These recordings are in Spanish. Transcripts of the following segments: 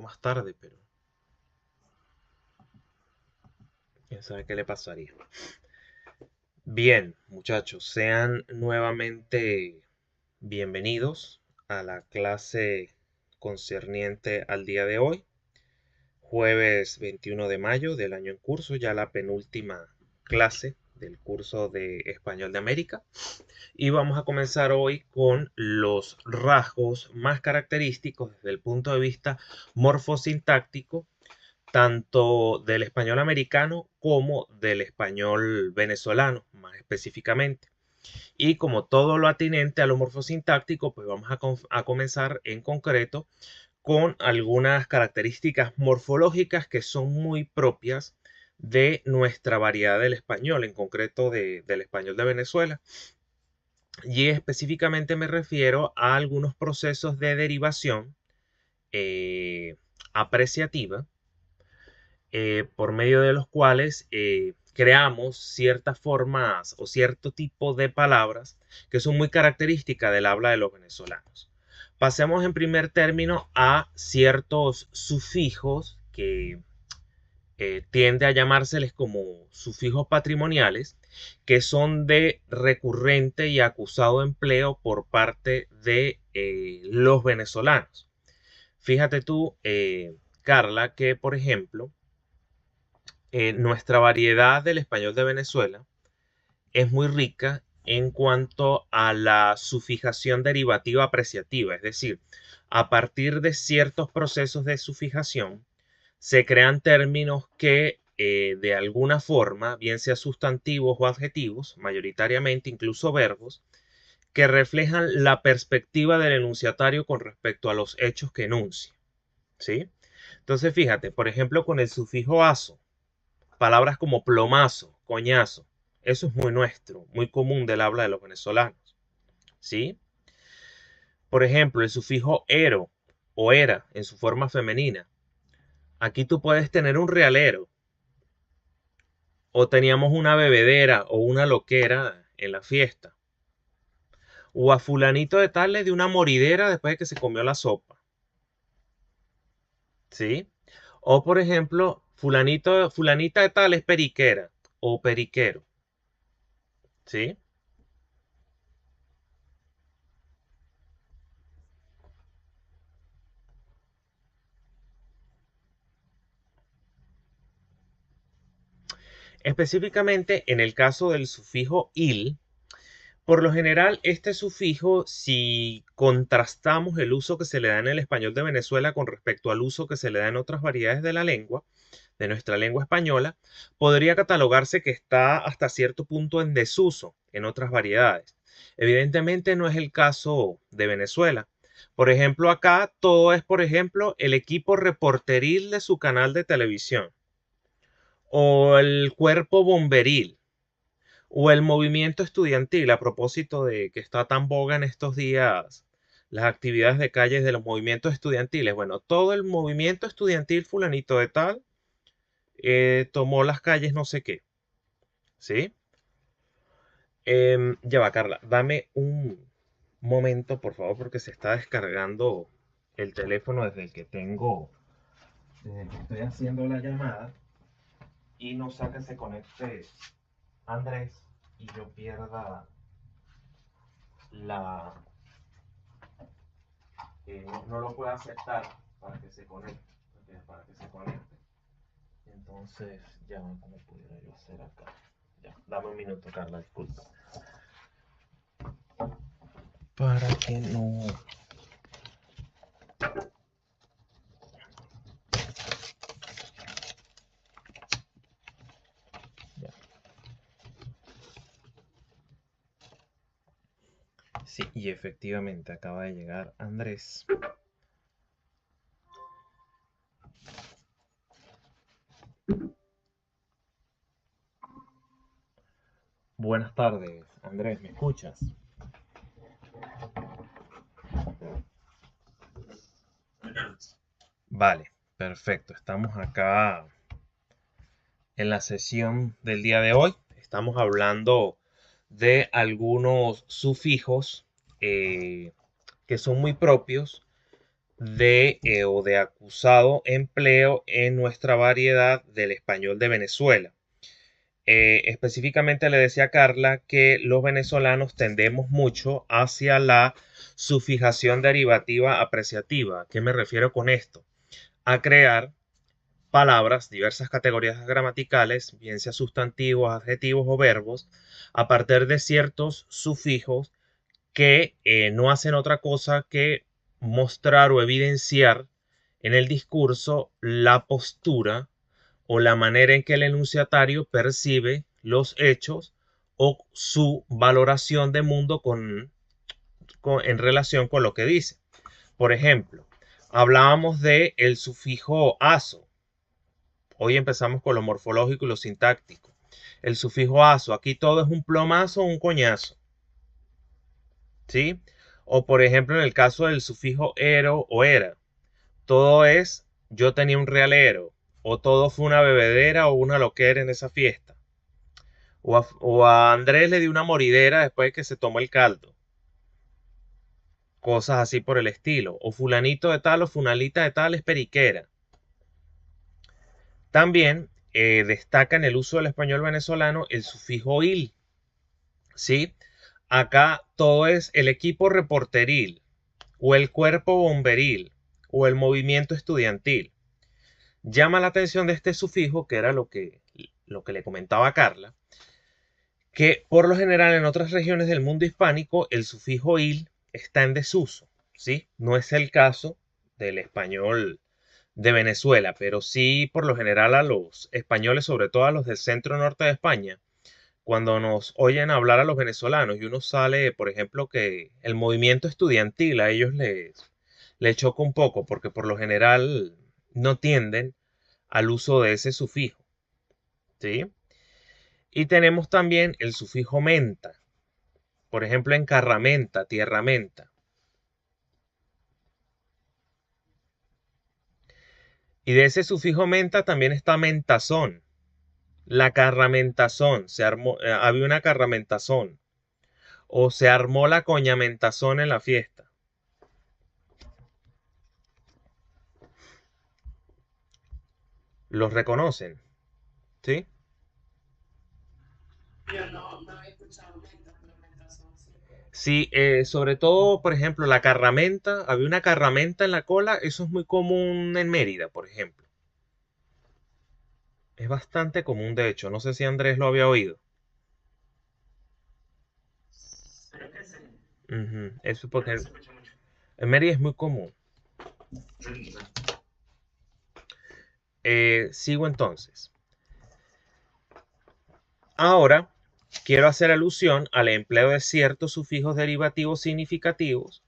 más tarde, pero quién sabe qué le pasaría. Bien, muchachos, sean nuevamente bienvenidos a la clase concerniente al día de hoy, jueves 21 de mayo del año en curso, ya la penúltima clase del curso de Español de América. Y vamos a comenzar hoy con los rasgos más característicos desde el punto de vista morfosintáctico, tanto del español americano como del español venezolano, más específicamente. Y como todo lo atinente a lo morfosintáctico, pues vamos a comenzar en concreto con algunas características morfológicas que son muy propias de nuestra variedad del español, en concreto del español de Venezuela. Y específicamente me refiero a algunos procesos de derivación apreciativa, por medio de los cuales creamos ciertas formas o cierto tipo de palabras que son muy características del habla de los venezolanos. Pasemos en primer término a ciertos sufijos que tiende a llamárseles como sufijos patrimoniales, que son de recurrente y acusado empleo por parte de los venezolanos. Fíjate tú, Carla, que por ejemplo, nuestra variedad del español de Venezuela es muy rica en cuanto a la sufijación derivativa apreciativa, es decir, a partir de ciertos procesos de sufijación se crean términos que de alguna forma, bien sea sustantivos o adjetivos, mayoritariamente incluso verbos, que reflejan la perspectiva del enunciatario con respecto a los hechos que enuncia, ¿sí? Entonces, fíjate, por ejemplo, con el sufijo aso, palabras como plomazo, coñazo, eso es muy nuestro, muy común del habla de los venezolanos, ¿sí? Por ejemplo, el sufijo ero o era en su forma femenina. Aquí tú puedes tener un realero, o teníamos una bebedera o una loquera en la fiesta, o a fulanito de tal le dio una moridera después de que se comió la sopa, ¿sí? O por ejemplo, fulanita de tal es periquera o periquero, ¿sí? Específicamente en el caso del sufijo il, por lo general, este sufijo, si contrastamos el uso que se le da en el español de Venezuela con respecto al uso que se le da en otras variedades de la lengua, de nuestra lengua española, podría catalogarse que está hasta cierto punto en desuso en otras variedades. Evidentemente no es el caso de Venezuela. Por ejemplo, acá todo es, por ejemplo, el equipo reporteril de su canal de televisión o el cuerpo bomberil o el movimiento estudiantil, a propósito de que está tan boga en estos días las actividades de calles de los movimientos estudiantiles. Bueno, todo el movimiento estudiantil fulanito de tal tomó las calles no sé qué, ¿sí? Ya va, Carla, dame un momento, por favor, porque se está descargando el teléfono desde el que estoy haciendo la llamada y no sea que se conecte Andrés y yo pierda la, no lo pueda aceptar para que se conecte, para que se conecte. Entonces, ya, ¿cómo pudiera yo hacer acá? Ya, dame un minuto, Carla, disculpa. Para que no. Ya. Sí, y efectivamente acaba de llegar Andrés. Buenas tardes, Andrés, ¿me escuchas? Vale, perfecto. Estamos acá en la sesión del día de hoy. Estamos hablando de algunos sufijos que son muy propios o de acusado empleo en nuestra variedad del español de Venezuela. Específicamente le decía a Carla que los venezolanos tendemos mucho hacia la sufijación derivativa apreciativa. ¿A qué me refiero con esto? A crear palabras, diversas categorías gramaticales, bien sea sustantivos, adjetivos o verbos, a partir de ciertos sufijos que no hacen otra cosa que mostrar o evidenciar en el discurso la postura o la manera en que el enunciatario percibe los hechos o su valoración de mundo en relación con lo que dice. Por ejemplo, hablábamos de el sufijo aso. Hoy empezamos con lo morfológico y lo sintáctico. El sufijo aso, aquí todo es un plomazo o un coñazo. ¿Sí? O por ejemplo en el caso del sufijo ero o era, todo es yo tenía un realero, o todo fue una bebedera o una loquera en esa fiesta. O a Andrés le dio una moridera después de que se tomó el caldo. Cosas así por el estilo. O fulanito de tal o funalita de tal es periquera. También destaca en el uso del español venezolano el sufijo il. ¿Sí? Acá todo es el equipo reporteril, o el cuerpo bomberil, o el movimiento estudiantil. Llama la atención de este sufijo, que era lo que le comentaba a Carla, que por lo general en otras regiones del mundo hispánico el sufijo il está en desuso, ¿sí? No es el caso del español de Venezuela, pero sí por lo general a los españoles, sobre todo a los del centro norte de España, cuando nos oyen hablar a los venezolanos y uno sale, por ejemplo, que el movimiento estudiantil a ellos les choca un poco, porque por lo general no tienden al uso de ese sufijo, ¿sí? Y tenemos también el sufijo menta, por ejemplo, en carramenta, tierramenta. Y de ese sufijo menta también está mentazón, la carramentazón, había una carramentazón, o se armó la coñamentazón en la fiesta. ¿Los reconocen? ¿Sí? Yo no había escuchado menta, pero menta son sí. Sí, sobre todo, por ejemplo, la carramenta, había una carramenta en la cola, eso es muy común en Mérida, por ejemplo. Es bastante común, de hecho, no sé si Andrés lo había oído. Creo que sí, Ujú, eso pero porque no se escucha mucho. en Mérida es muy común. Mm, Sigo entonces. Ahora quiero hacer alusión al empleo de ciertos sufijos derivativos significativos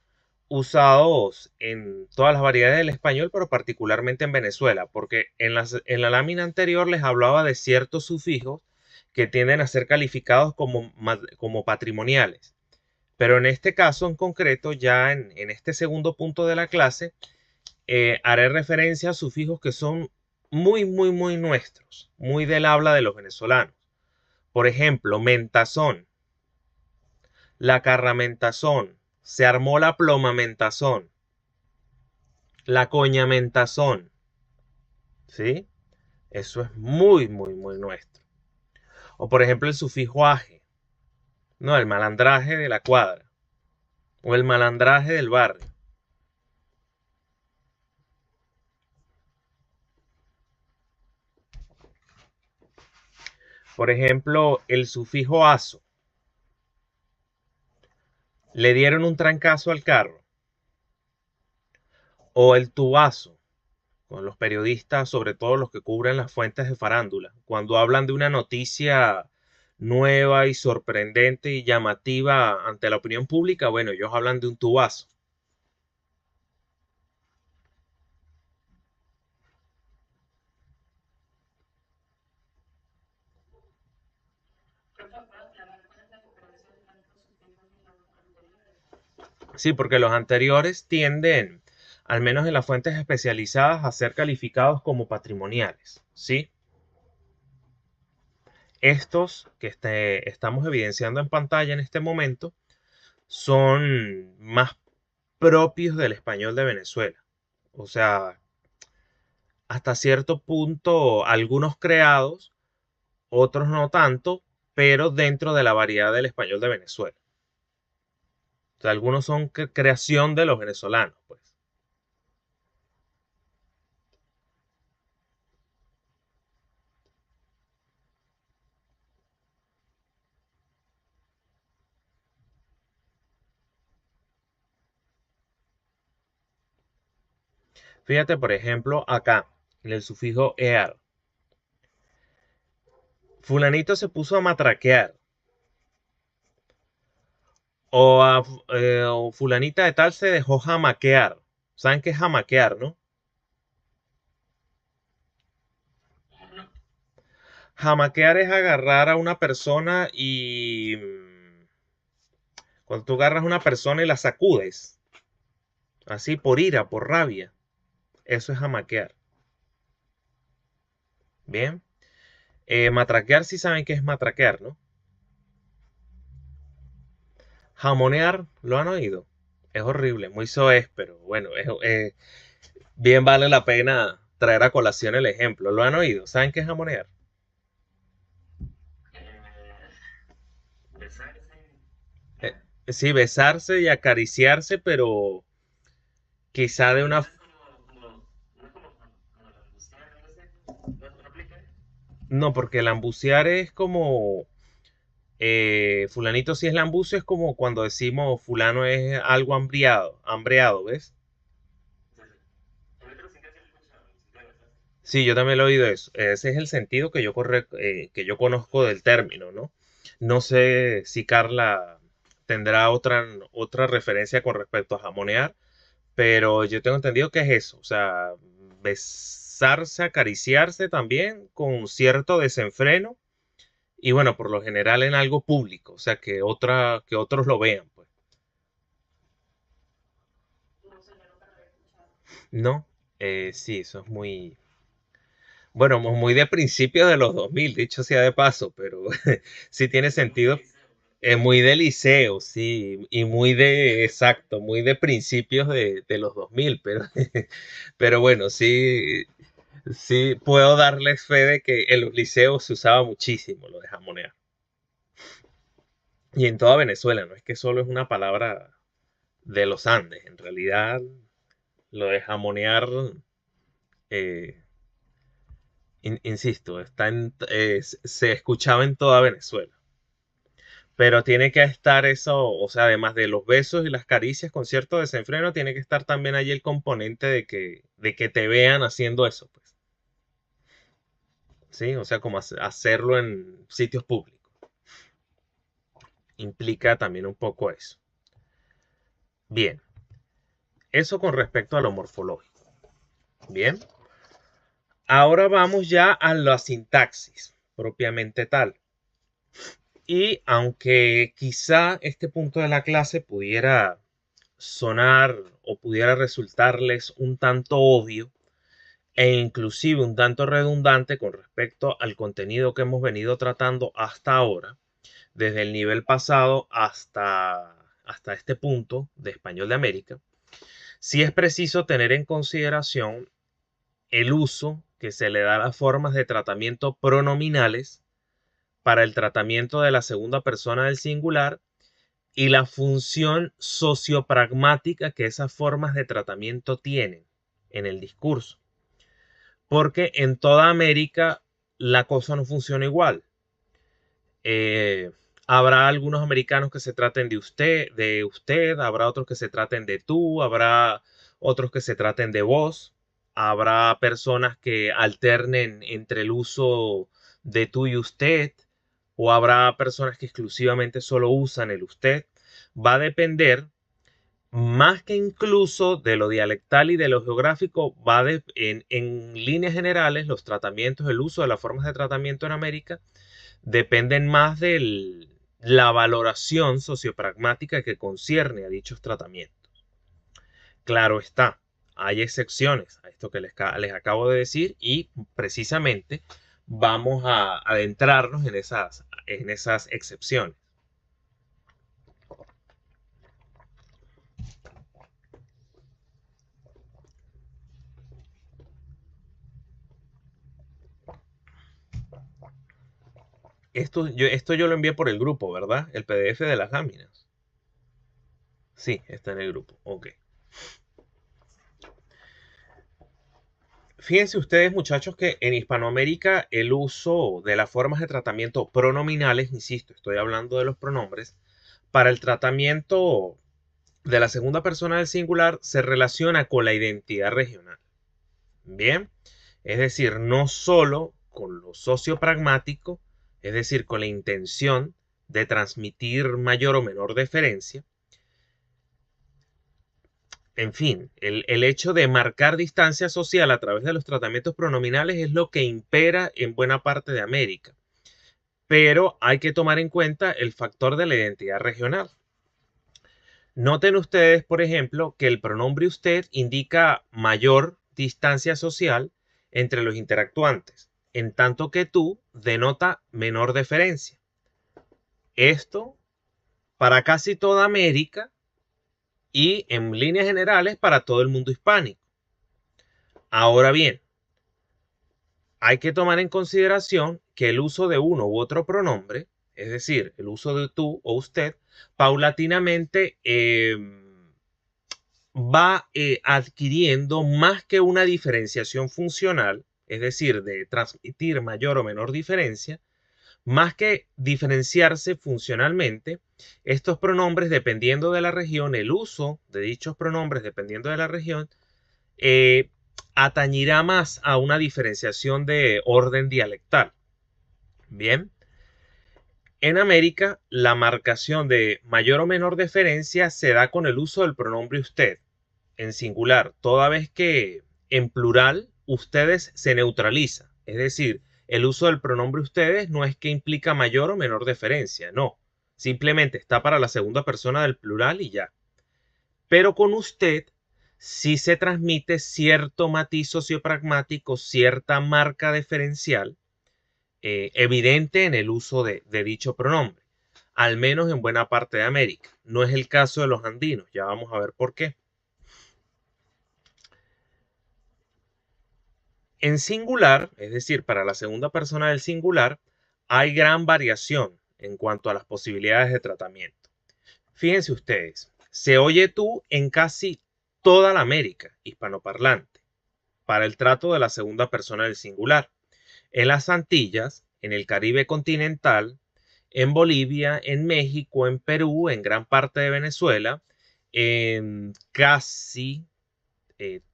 usados en todas las variedades del español, pero particularmente en Venezuela, porque en la lámina anterior les hablaba de ciertos sufijos que tienden a ser calificados como patrimoniales. Pero en este caso en concreto, ya en este segundo punto de la clase, haré referencia a sufijos que son muy, muy, muy nuestros, muy del habla de los venezolanos. Por ejemplo, mentazón, la carramentazón, se armó la plomamentazón, la coñamentazón, ¿sí? Eso es muy, muy, muy nuestro. O por ejemplo el sufijo aje, no, el malandraje de la cuadra, o el malandraje del barrio. Por ejemplo, el sufijo aso, le dieron un trancazo al carro, o el tubazo, con los periodistas, sobre todo los que cubren las fuentes de farándula, cuando hablan de una noticia nueva y sorprendente y llamativa ante la opinión pública, bueno, ellos hablan de un tubazo. por favor, aclarar cuál es la diferencia entre los sufijos y los anteriores. Sí, porque los anteriores tienden, al menos en las fuentes especializadas, a ser calificados como patrimoniales, ¿sí? Estos que estamos evidenciando en pantalla en este momento son más propios del español de Venezuela. O sea, hasta cierto punto, algunos creados, otros no tanto, pero dentro de la variedad del español de Venezuela. O sea, algunos son creación de los venezolanos, pues. Fíjate, por ejemplo, acá, en el sufijo ear. Fulanito se puso a matraquear. O fulanita de tal se dejó jamaquear. ¿Saben qué es jamaquear, no? Jamaquear es agarrar a una persona y cuando tú agarras a una persona y la sacudes, así por ira, por rabia, eso es jamaquear. Bien. Matraquear, sí saben qué es matraquear, ¿no? Jamonear, ¿lo han oído? Es horrible, muy soez, pero bueno, bien vale la pena traer a colación el ejemplo. ¿Lo han oído? ¿Saben qué es jamonear? Eh, sí, besarse y acariciarse, pero quizá de una... No, porque lambucear es como... fulanito si es lambucio es como cuando decimos fulano es algo hambreado, ¿ves? Sí, yo también lo he oído eso. Ese es el sentido que yo conozco del término, ¿no? No sé si Carla tendrá otra referencia con respecto a jamonear, pero yo tengo entendido que es eso, o sea, besarse, acariciarse también con cierto desenfreno y bueno, por lo general en algo público, o sea, que otros lo vean, pues. No sé, yo nunca lo había escuchado. No, sí, eso es muy, bueno, muy de principios de los 2000, dicho sea de paso, pero sí tiene sentido. Es muy de liceo, sí, y muy de, exacto, muy de principios de los 2000, pero, pero bueno, sí, sí puedo darles fe de que en los liceos se usaba muchísimo lo de jamonear. Y en toda Venezuela, no es que solo es una palabra de los Andes, en realidad lo de jamonear, eh, insisto, se escuchaba en toda Venezuela. Pero tiene que estar eso, o sea, además de los besos y las caricias con cierto desenfreno, tiene que estar también allí el componente de que te vean haciendo eso, pues. ¿Sí? O sea, como hacerlo en sitios públicos. Implica también un poco eso. Bien, eso con respecto a lo morfológico. Bien, ahora vamos ya a la sintaxis, propiamente tal. Y aunque quizá este punto de la clase pudiera sonar o pudiera resultarles un tanto obvio e inclusive un tanto redundante con respecto al contenido que hemos venido tratando hasta ahora, desde el nivel pasado hasta este punto de Español de América, sí es preciso tener en consideración el uso que se le da a las formas de tratamiento pronominales para el tratamiento de la segunda persona del singular y la función sociopragmática que esas formas de tratamiento tienen en el discurso. Porque en toda América la cosa no funciona igual. Eh, Habrá algunos americanos que se traten de usted, habrá otros que se traten de tú, habrá otros que se traten de vos, habrá personas que alternen entre el uso de tú y usted, o habrá personas que exclusivamente solo usan el usted. Va a depender más que incluso de lo dialectal y de lo geográfico, en líneas generales, los tratamientos, el uso de las formas de tratamiento en América dependen más de la valoración sociopragmática que concierne a dichos tratamientos. Claro está, hay excepciones a esto que les acabo de decir y precisamente vamos a adentrarnos en esas excepciones. Esto yo lo envié por el grupo, ¿verdad? El PDF de las láminas. Sí, está en el grupo. Ok. Fíjense ustedes, muchachos, que en Hispanoamérica el uso de las formas de tratamiento pronominales, insisto, estoy hablando de los pronombres, para el tratamiento de la segunda persona del singular se relaciona con la identidad regional. Bien, es decir, no solo con lo sociopragmático, es decir, con la intención de transmitir mayor o menor deferencia. En fin, el hecho de marcar distancia social a través de los tratamientos pronominales es lo que impera en buena parte de América. Pero hay que tomar en cuenta el factor de la identidad regional. Noten ustedes, por ejemplo, que el pronombre usted indica mayor distancia social entre los interactuantes, en tanto que tú denota menor deferencia. Esto para casi toda América y en líneas generales para todo el mundo hispánico. Ahora bien, hay que tomar en consideración que el uso de uno u otro pronombre, es decir, el uso de tú o usted, paulatinamente va adquiriendo más que una diferenciación funcional, es decir, de transmitir mayor o menor diferencia, más que diferenciarse funcionalmente, estos pronombres, dependiendo de la región, el uso de dichos pronombres, dependiendo de la región, eh, atañirá más a una diferenciación de orden dialectal. Bien, en América, la marcación de mayor o menor deferencia se da con el uso del pronombre usted, en singular, toda vez que en plural ustedes se neutraliza. Es decir, el uso del pronombre ustedes no es que implica mayor o menor deferencia, no. Simplemente está para la segunda persona del plural y ya. Pero con usted sí se transmite cierto matiz sociopragmático, cierta marca diferencial evidente en el uso de dicho pronombre, al menos en buena parte de América. No es el caso de los andinos, ya vamos a ver por qué. En singular, es decir, para la segunda persona del singular, hay gran variación en cuanto a las posibilidades de tratamiento. Fíjense ustedes, se oye tú en casi toda la América hispanoparlante para el trato de la segunda persona del singular. En las Antillas, en el Caribe continental, en Bolivia, en México, en Perú, en gran parte de Venezuela, en casi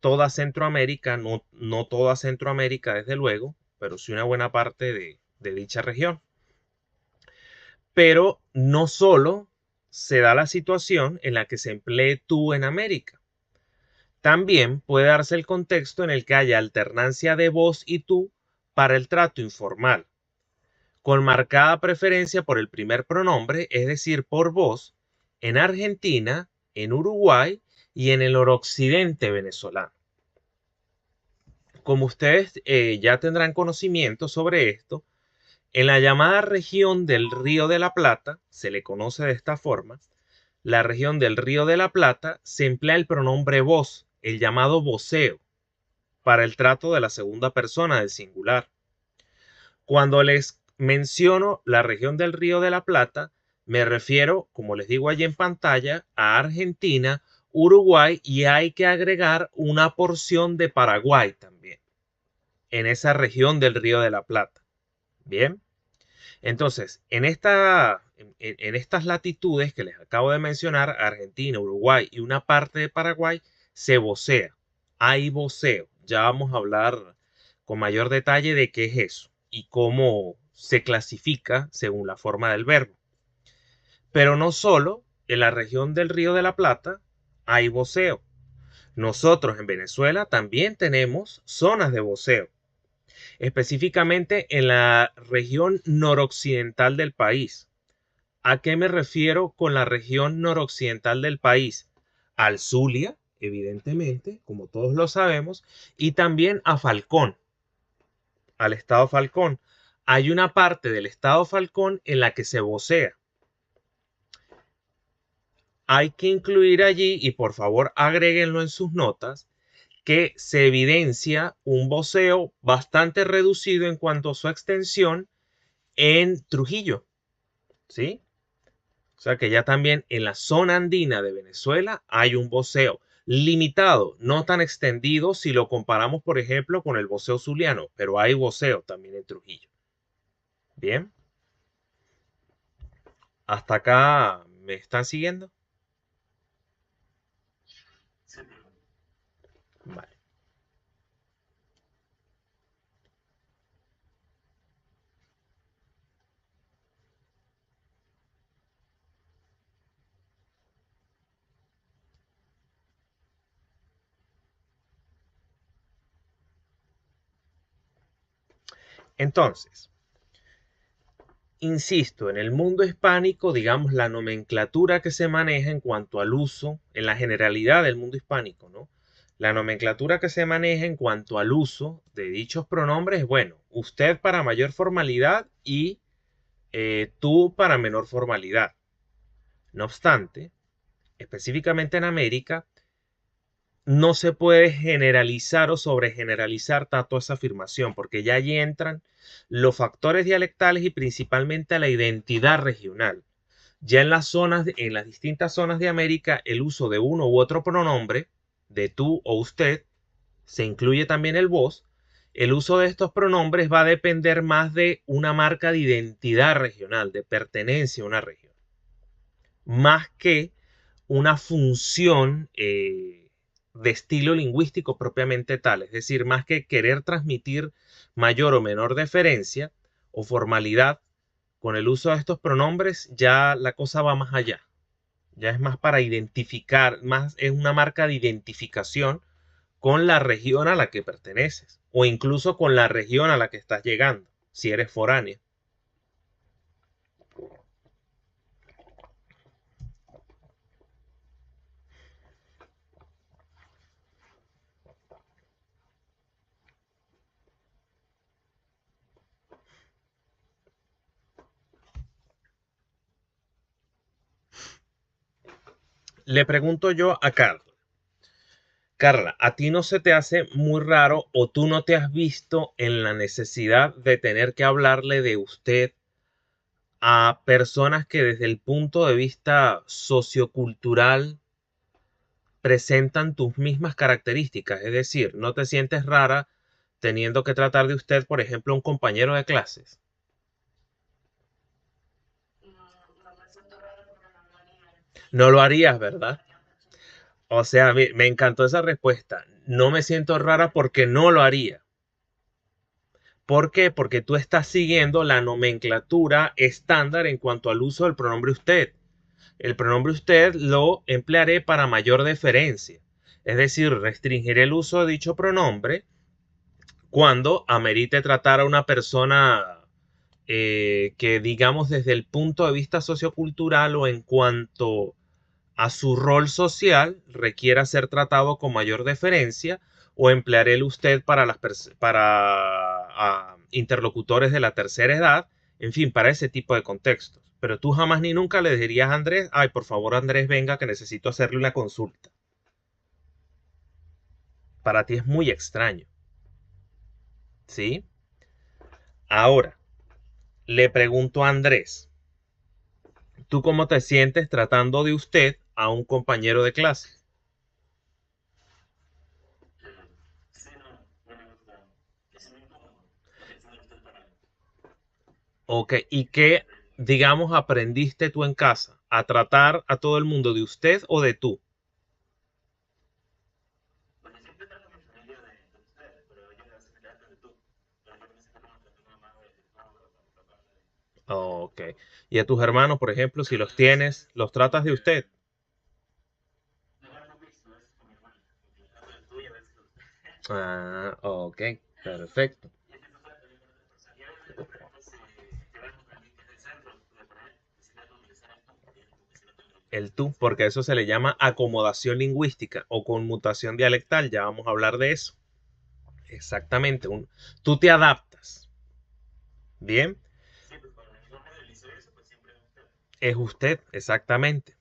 toda Centroamérica, no toda Centroamérica desde luego, pero sí una buena parte de dicha región. Pero no solo se da la situación en la que se emplee tú en América. También puede darse el contexto en el que haya alternancia de vos y tú para el trato informal, con marcada preferencia por el primer pronombre, es decir, por vos, en Argentina, en Uruguay y en el noroccidente venezolano. Como ustedes ya tendrán conocimiento sobre esto, en la llamada región del Río de la Plata, se le conoce de esta forma, la región del Río de la Plata se emplea el pronombre vos, el llamado voceo, para el trato de la segunda persona del singular. Cuando les menciono la región del Río de la Plata, me refiero, como les digo allí en pantalla, a Argentina, Uruguay y hay que agregar una porción de Paraguay también, en esa región del Río de la Plata. Bien, entonces, en estas latitudes que les acabo de mencionar, Argentina, Uruguay y una parte de Paraguay, se vocea. Hay voceo. Ya vamos a hablar con mayor detalle de qué es eso y cómo se clasifica según la forma del verbo. Pero no solo en la región del Río de la Plata hay voceo. Nosotros en Venezuela también tenemos zonas de voceo, específicamente en la región noroccidental del país. ¿A qué me refiero con la región noroccidental del país? Al Zulia, evidentemente, como todos lo sabemos, y también a Falcón, al estado Falcón. Hay una parte del estado Falcón en la que se vocea. Hay que incluir allí, y por favor agréguenlo en sus notas, que se evidencia un voceo bastante reducido en cuanto a su extensión en Trujillo, ¿sí? O sea que ya también en la zona andina de Venezuela hay un voceo limitado, no tan extendido si lo comparamos, por ejemplo, con el voceo zuliano, pero hay voceo también en Trujillo. Bien, hasta acá me están siguiendo. Vale. Entonces, insisto, en el mundo hispánico, digamos, la nomenclatura que se maneja en cuanto al uso, en la generalidad del mundo hispánico, ¿no? La nomenclatura que se maneja en cuanto al uso de dichos pronombres, bueno, usted para mayor formalidad y tú para menor formalidad. No obstante, específicamente en América, no se puede generalizar o sobregeneralizar tanto esa afirmación, porque ya allí entran los factores dialectales y principalmente la identidad regional. Ya en las zonas, en las distintas zonas de América, el uso de uno u otro pronombre, de tú o usted, se incluye también el vos. El uso de estos pronombres va a depender más de una marca de identidad regional, de pertenencia a una región, más que una función de estilo lingüístico propiamente tal. Es decir, más que querer transmitir mayor o menor deferencia o formalidad con el uso de estos pronombres, ya la cosa va más allá. Ya es más para identificar, más es una marca de identificación con la región a la que perteneces o incluso con la región a la que estás llegando, si eres foráneo. Le pregunto yo a Carlos. Carla, ¿a ti no se te hace muy raro o tú no te has visto en la necesidad de tener que hablarle de usted a personas que desde el punto de vista sociocultural presentan tus mismas características? Es decir, ¿no te sientes rara teniendo que tratar de usted, por ejemplo, a un compañero de clases? No me siento raro porque no lo haría. No lo harías, No lo ¿verdad? haría mucho. O sea, me encantó esa respuesta. No me siento rara porque no lo haría. ¿Por qué? Porque tú estás siguiendo la nomenclatura estándar en cuanto al uso del pronombre usted. El pronombre usted lo emplearé para mayor deferencia. Es decir, restringiré el uso de dicho pronombre cuando amerite tratar a una persona que, digamos, desde el punto de vista sociocultural o en cuanto a su rol social requiera ser tratado con mayor deferencia, o emplearé el usted para interlocutores de la tercera edad, en fin, para ese tipo de contextos. Pero tú jamás ni nunca le dirías a Andrés, ay, por favor Andrés, venga que necesito hacerle una consulta. Para ti es muy extraño, ¿sí? Ahora, le pregunto a Andrés, ¿tú cómo te sientes tratando de usted a un compañero de clase? Sí, no me gusta. Es muy incómodo. Es muy usted para mí. Ok, ¿y qué, digamos, aprendiste tú en casa? ¿A tratar a todo el mundo de usted o de tú? Pues yo siempre trato a mi familia de usted, pero ellos a veces me tratan de tú. Pero yo me siento como trato a mi mamá de tú, o mi papá de... Ok. ¿Y a tus hermanos, por ejemplo, si los tienes, los tratas de usted? No es algo mixto, es con mi hermana. Porque trato de tú y a veces de usted. Ah, ok, perfecto. Y es que eso puede también con otras personas. Y a veces, por ejemplo, si llevamos con alguien que es del centro, de por ahí, decirle a utilizar el tú, y como que si no tengo el tú. El tú, porque eso se le llama acomodación lingüística o conmutación dialectal, ya vamos a hablar de eso. Exactamente, tú te adaptas. Bien, Sí, pues cuando mi nombre del liceo eso, pues siempre es usted. es usted, exactamente.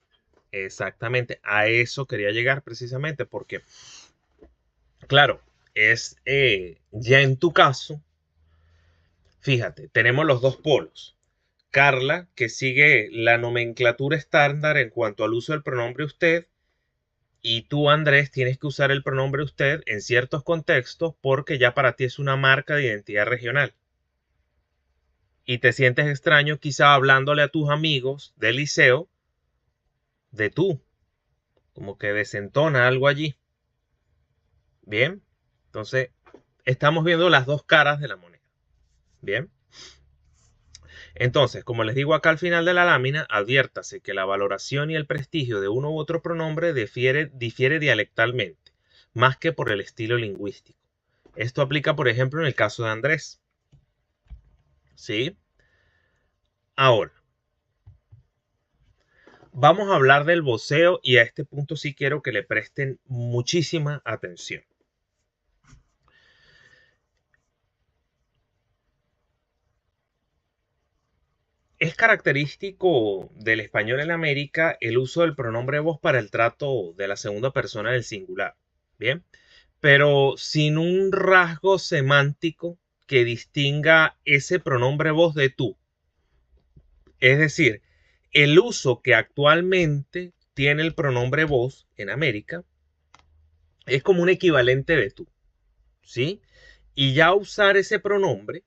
Exactamente, a eso quería llegar precisamente porque, claro, es ya en tu caso, Fíjate, tenemos los dos polos. Carla, que sigue la nomenclatura estándar en cuanto al uso del pronombre usted, y tú, Andrés, tienes que usar el pronombre usted en ciertos contextos porque ya para ti es una marca de identidad regional. Y te sientes extraño quizá hablándole a tus amigos del liceo de tú, como que desentona algo allí. Bien, entonces estamos viendo las dos caras de la moneda. Bien. Entonces, como les digo acá al final de la lámina, adviértase que la valoración y el prestigio de uno u otro pronombre difiere dialectalmente, más que por el estilo lingüístico. Esto aplica, por ejemplo, en el caso de Andrés. ¿Sí? Ahora, vamos a hablar del voceo y a este punto sí quiero que le presten muchísima atención. Es característico del español en América el uso del pronombre vos para el trato de la segunda persona del singular. Bien, pero sin un rasgo semántico que distinga ese pronombre vos de tú. Es decir, el uso que actualmente tiene el pronombre vos en América es como un equivalente de tú, ¿sí? Y ya usar ese pronombre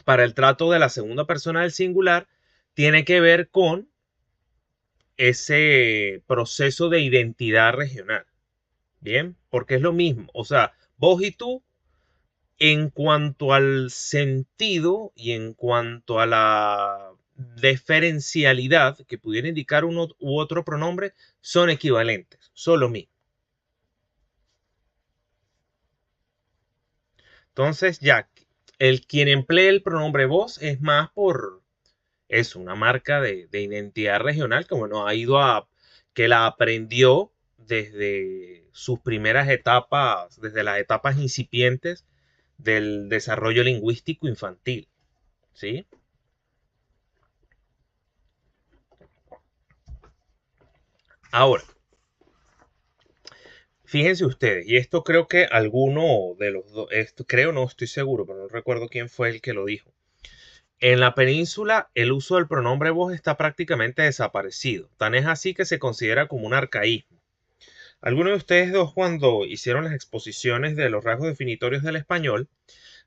para el trato de la segunda persona del singular tiene que ver con ese proceso de identidad regional. Bien, porque es lo mismo. O sea, vos y tú, en cuanto al sentido y en cuanto a la diferencialidad que pudiera indicar uno u otro pronombre, son equivalentes, son lo mismo. Entonces, ya, el quien emplea el pronombre vos es más por, es una marca de identidad regional que, bueno, ha ido a, que la aprendió desde sus primeras etapas, desde las etapas incipientes del desarrollo lingüístico infantil, ¿sí? Ahora, fíjense ustedes, y esto creo que alguno de los dos, esto creo, no estoy seguro, pero no recuerdo quién fue el que lo dijo. En la península, el uso del pronombre vos está prácticamente desaparecido. Tan es así que se considera como un arcaísmo. Algunos de ustedes dos, cuando hicieron las exposiciones de los rasgos definitorios del español,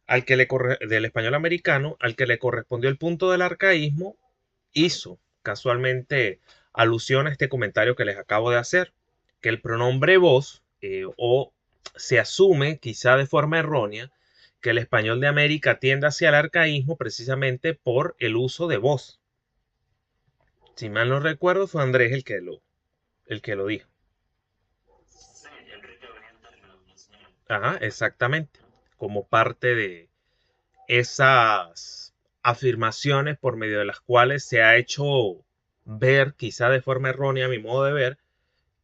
del español americano, al que le correspondió el punto del arcaísmo, hizo casualmente alusión a este comentario que les acabo de hacer, que el pronombre vos, o se asume, quizá de forma errónea, que el español de América tiende hacia el arcaísmo precisamente por el uso de vos. Si mal no recuerdo, fue Andrés el que lo dijo. Sí, Enrique Oriente lo señala. Ajá, exactamente. Como parte de esas afirmaciones por medio de las cuales se ha hecho ver, quizá de forma errónea a mi modo de ver,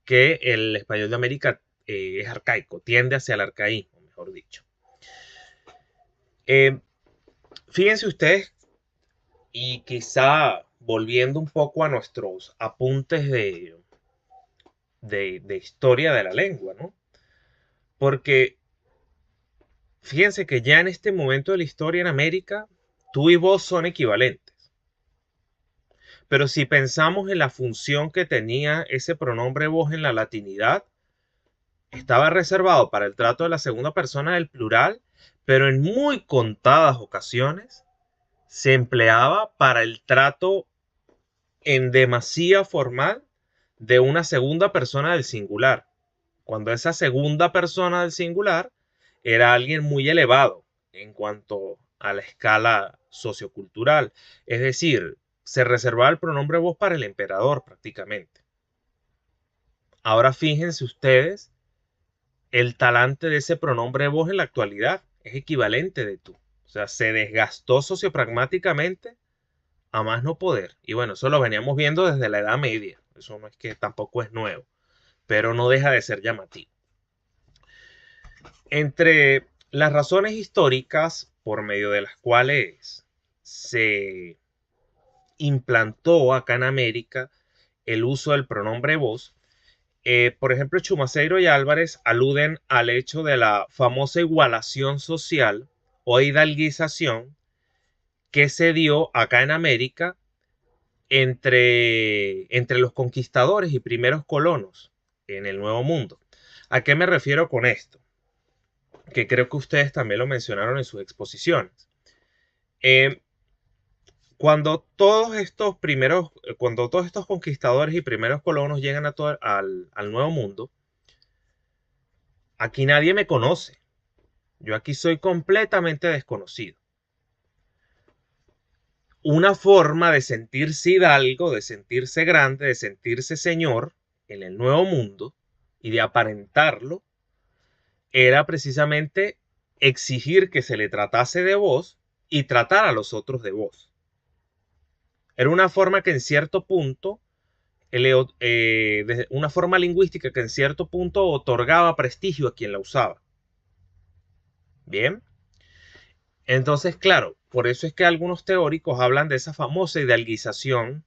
que el español de América es arcaico, tiende hacia el arcaísmo, mejor dicho. Eh, Fíjense ustedes, y quizá volviendo un poco a nuestros apuntes de historia de la lengua, ¿no? Porque fíjense que ya en este momento de la historia en América, tú y vos son equivalentes. Pero si pensamos en la función que tenía ese pronombre vos en la latinidad, estaba reservado para el trato de la segunda persona del plural, pero en muy contadas ocasiones se empleaba para el trato en demasía formal de una segunda persona del singular, cuando esa segunda persona del singular era alguien muy elevado en cuanto a la escala sociocultural. Es decir, se reservaba el pronombre vos para el emperador prácticamente. Ahora fíjense ustedes el talante de ese pronombre vos en la actualidad. Es equivalente de tú. O sea, se desgastó sociopragmáticamente a más no poder. Y bueno, eso lo veníamos viendo desde la Edad Media. Eso no es que tampoco es nuevo, pero no deja de ser llamativo. Entre las razones históricas por medio de las cuales se implantó acá en América el uso del pronombre vos, por ejemplo, Chumaceiro y Álvarez aluden al hecho de la famosa igualación social o hidalguización que se dio acá en América entre los conquistadores y primeros colonos en el Nuevo Mundo. ¿A qué me refiero con esto? Que creo que ustedes también lo mencionaron en sus exposiciones. Eh, cuando todos estos conquistadores y primeros colonos llegan al Nuevo Mundo, aquí nadie me conoce. Yo aquí soy completamente desconocido. Una forma de sentirse hidalgo, de sentirse grande, de sentirse señor en el Nuevo Mundo y de aparentarlo, era precisamente exigir que se le tratase de vos y tratar a los otros de vos. Era una forma que en cierto punto, una forma lingüística que en cierto punto otorgaba prestigio a quien la usaba. Bien. Entonces, claro, por eso es que algunos teóricos hablan de esa famosa hidalguización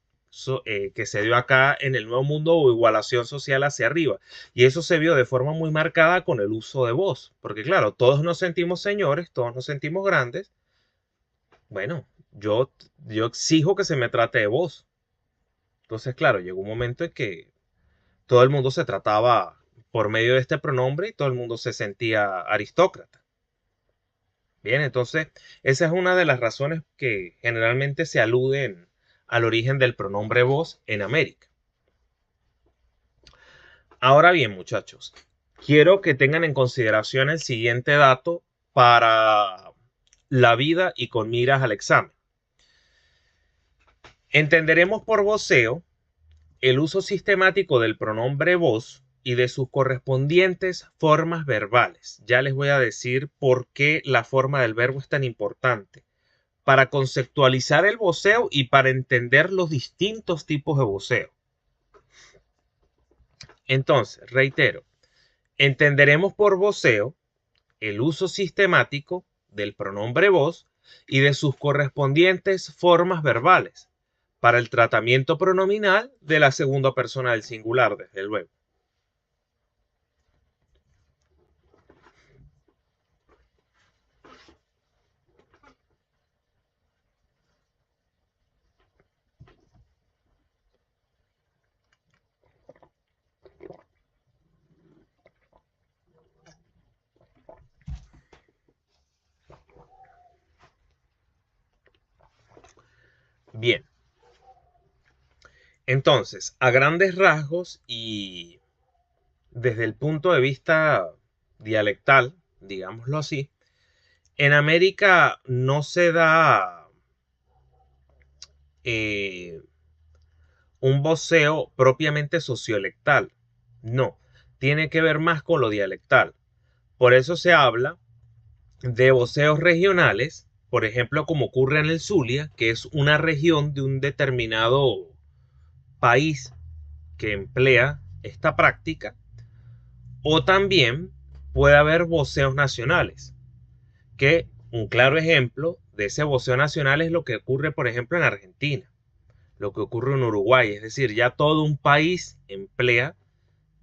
que se dio acá en el Nuevo Mundo o igualación social hacia arriba. Y eso se vio de forma muy marcada con el uso de voz. Porque claro, todos nos sentimos señores, todos nos sentimos grandes. Bueno, yo exijo que se me trate de vos. Entonces, claro, llegó un momento en que todo el mundo se trataba por medio de este pronombre y todo el mundo se sentía aristócrata. Bien, entonces esa es una de las razones que generalmente se aluden al origen del pronombre vos en América. Ahora bien, muchachos, quiero que tengan en consideración el siguiente dato para la vida y con miras al examen. Entenderemos por voceo el uso sistemático del pronombre vos y de sus correspondientes formas verbales. Ya les voy a decir por qué la forma del verbo es tan importante, para conceptualizar el voceo y para entender los distintos tipos de voceo. Entonces, reitero, entenderemos por voceo el uso sistemático del pronombre vos y de sus correspondientes formas verbales para el tratamiento pronominal de la segunda persona del singular, desde luego. Bien. Entonces, a grandes rasgos y desde el punto de vista dialectal, digámoslo así, en América no se da un voceo propiamente sociolectal. No, tiene que ver más con lo dialectal. Por eso se habla de voceos regionales, por ejemplo, como ocurre en el Zulia, que es una región de un determinado país que emplea esta práctica, o también puede haber voceos nacionales, que un claro ejemplo de ese voceo nacional es lo que ocurre, por ejemplo, en Argentina, lo que ocurre en Uruguay, es decir, ya todo un país emplea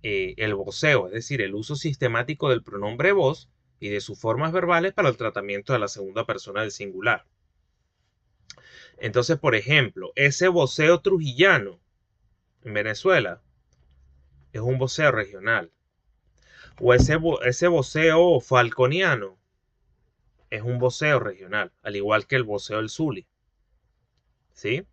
el voceo, es decir, el uso sistemático del pronombre vos y de sus formas verbales para el tratamiento de la segunda persona del singular. Entonces, por ejemplo, ese voceo trujillano en Venezuela es un voceo regional. O ese voceo falconiano es un voceo regional, al igual que el voceo del Zulia. ¿Sí?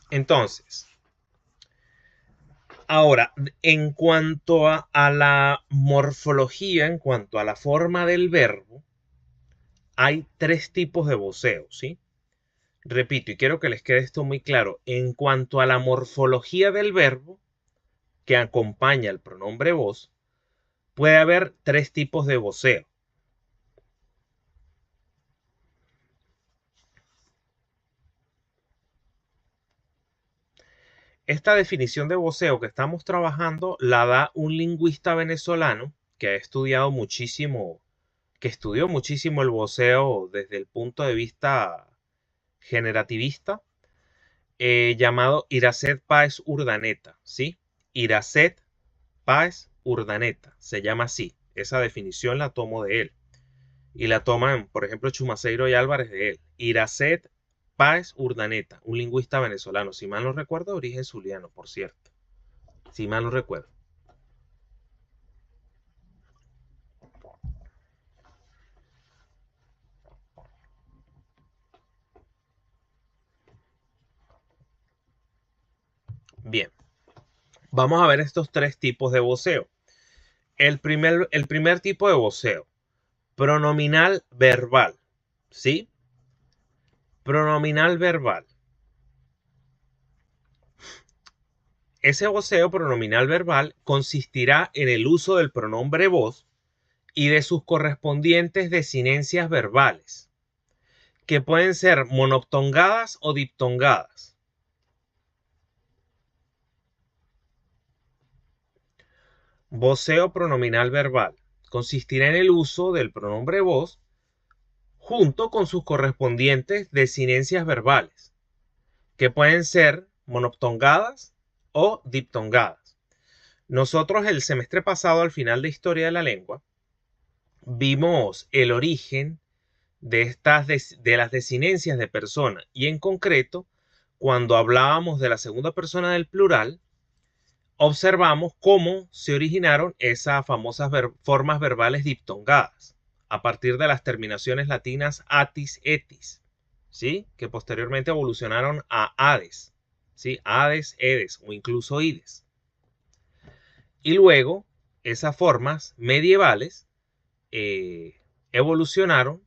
Entonces, ahora, en cuanto a la morfología, en cuanto a la forma del verbo, hay tres tipos de voceo, ¿sí? Repito, y quiero que les quede esto muy claro. En cuanto a la morfología del verbo que acompaña el pronombre vos, puede haber tres tipos de voceo. Esta definición de voceo que estamos trabajando la da un lingüista venezolano que ha estudiado muchísimo, que estudió muchísimo el voceo desde el punto de vista generativista. llamado Iracet Páez Urdaneta, ¿sí? Iracet Páez Urdaneta, se llama así. Esa definición la tomo de él. Y la toman, por ejemplo, Chumaceiro y Álvarez de él. Iracet Páez Urdaneta, un lingüista venezolano, si mal no recuerdo, de origen zuliano, por cierto. Si mal no recuerdo. Bien, vamos a ver estos tres tipos de voceo. El primer tipo de voceo, pronominal verbal, ¿sí? Pronominal verbal. Ese voceo pronominal verbal consistirá en el uso del pronombre vos y de sus correspondientes desinencias verbales, que pueden ser monoptongadas o diptongadas. Voceo pronominal verbal consistirá en el uso del pronombre vos junto con sus correspondientes desinencias verbales, que pueden ser monoptongadas o diptongadas. Nosotros el semestre pasado, al final de Historia de la Lengua, vimos el origen de las desinencias de persona, y en concreto, cuando hablábamos de la segunda persona del plural, observamos cómo se originaron esas famosas formas verbales diptongadas a partir de las terminaciones latinas atis, etis, ¿sí? Que posteriormente evolucionaron a ades, ¿sí? Ades, edes o incluso ides. Y luego esas formas medievales evolucionaron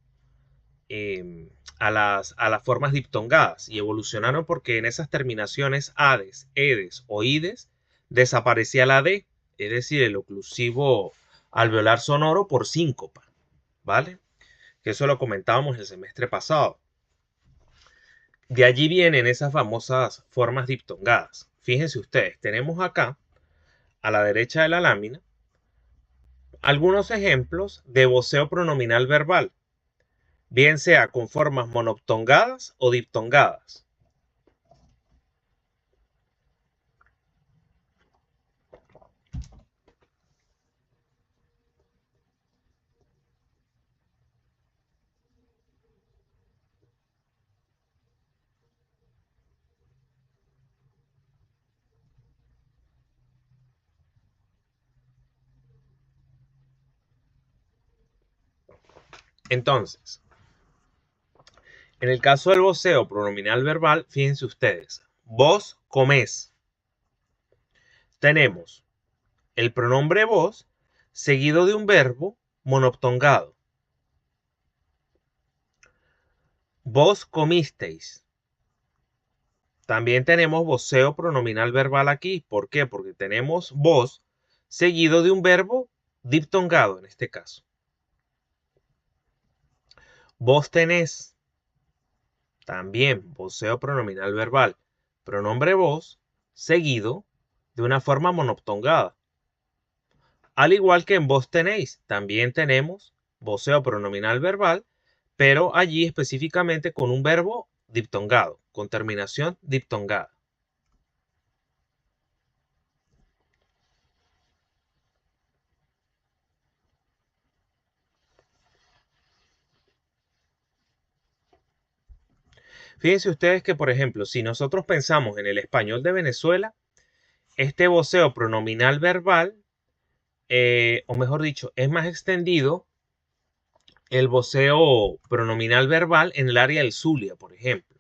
a las formas diptongadas, y evolucionaron porque en esas terminaciones ades, edes o ides desaparecía la D, es decir, el oclusivo alveolar sonoro por síncopa, ¿vale? Que eso lo comentábamos el semestre pasado. De allí vienen esas famosas formas diptongadas. Fíjense ustedes, tenemos acá, a la derecha de la lámina, algunos ejemplos de voceo pronominal verbal, bien sea con formas monoptongadas o diptongadas. Entonces, en el caso del voceo pronominal verbal, fíjense ustedes, vos comés. Tenemos el pronombre vos seguido de un verbo monoptongado. Vos comisteis. También tenemos voceo pronominal verbal aquí. ¿Por qué? Porque tenemos vos seguido de un verbo diptongado en este caso. Vos tenés. También voceo pronominal verbal. Pronombre vos seguido de una forma monoptongada. Al igual que en vos tenéis, también tenemos voceo pronominal verbal, pero allí específicamente con un verbo diptongado, con terminación diptongada. Fíjense ustedes que, por ejemplo, si nosotros pensamos en el español de Venezuela, este voceo pronominal verbal, o mejor dicho, es más extendido el voceo pronominal verbal en el área del Zulia, por ejemplo.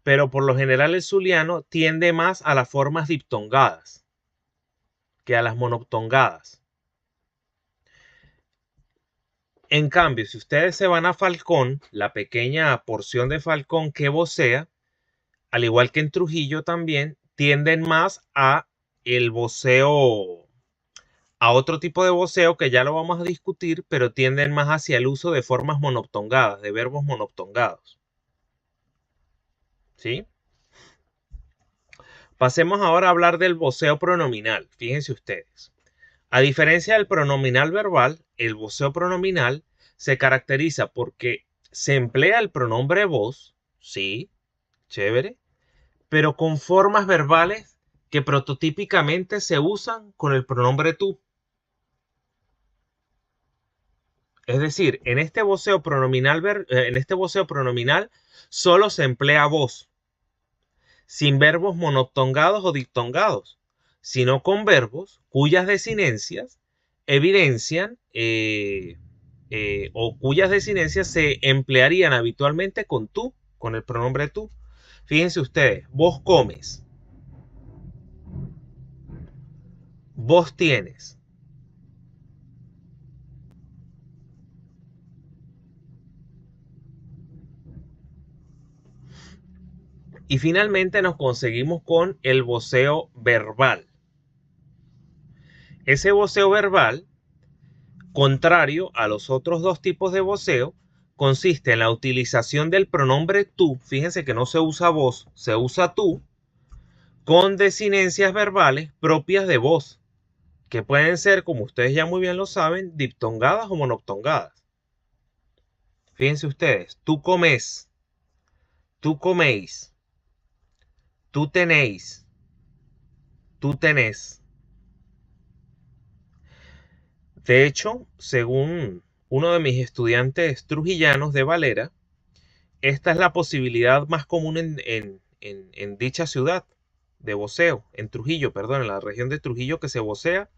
Pero por lo general el zuliano tiende más a las formas diptongadas que a las monoptongadas. En cambio, si ustedes se van a Falcón, la pequeña porción de Falcón que vocea, al igual que en Trujillo también, tienden más a el voceo, a otro tipo de voceo que ya lo vamos a discutir, pero tienden más hacia el uso de formas monoptongadas, de verbos monoptongados. ¿Sí? Pasemos ahora a hablar del voceo pronominal. Fíjense ustedes. A diferencia del pronominal verbal, el voceo pronominal se caracteriza porque se emplea el pronombre vos, sí, chévere, pero con formas verbales que prototípicamente se usan con el pronombre tú. Es decir, en este voceo pronominal solo se emplea voz, sin verbos monoptongados o diptongados, sino con verbos cuyas desinencias evidencian o cuyas desinencias se emplearían habitualmente con tú, con el pronombre tú. Fíjense ustedes, vos comes, vos tienes. Y finalmente nos conseguimos con el voceo verbal. Ese voceo verbal, contrario a los otros dos tipos de voceo, consiste en la utilización del pronombre tú. Fíjense que no se usa vos, se usa tú, con desinencias verbales propias de voz, que pueden ser, como ustedes ya muy bien lo saben, diptongadas o monoptongadas. Fíjense ustedes, tú comes, tú coméis, tú tenéis, tú tenés. De hecho, según uno de mis estudiantes trujillanos de Valera, esta es la posibilidad más común en dicha ciudad de voceo, en Trujillo, perdón, en la región de Trujillo que se vocea.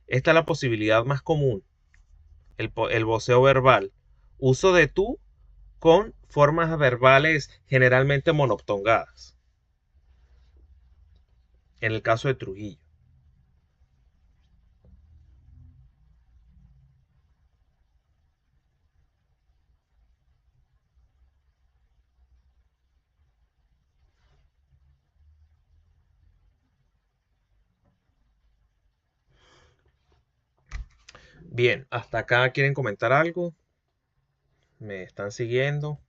Esta es la posibilidad más común, el voceo verbal. Uso de tú con formas verbales generalmente monoptongadas, en el caso de Trujillo. Bien, hasta acá quieren comentar algo. ¿Me están siguiendo?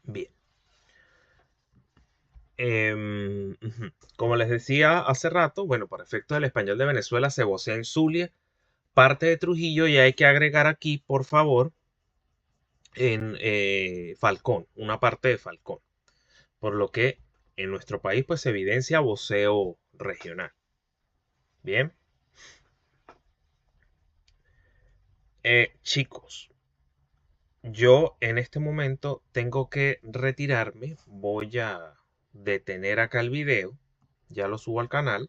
Bien. Como les decía hace rato, bueno, para efectos del español de Venezuela se vocea en Zulia, parte de Trujillo, y hay que agregar aquí, por favor, en Falcón, una parte de Falcón. Por lo que en nuestro país pues se evidencia voceo regional. Bien. Chicos, yo en este momento tengo que retirarme. Voy a detener acá el video. Ya lo subo al canal.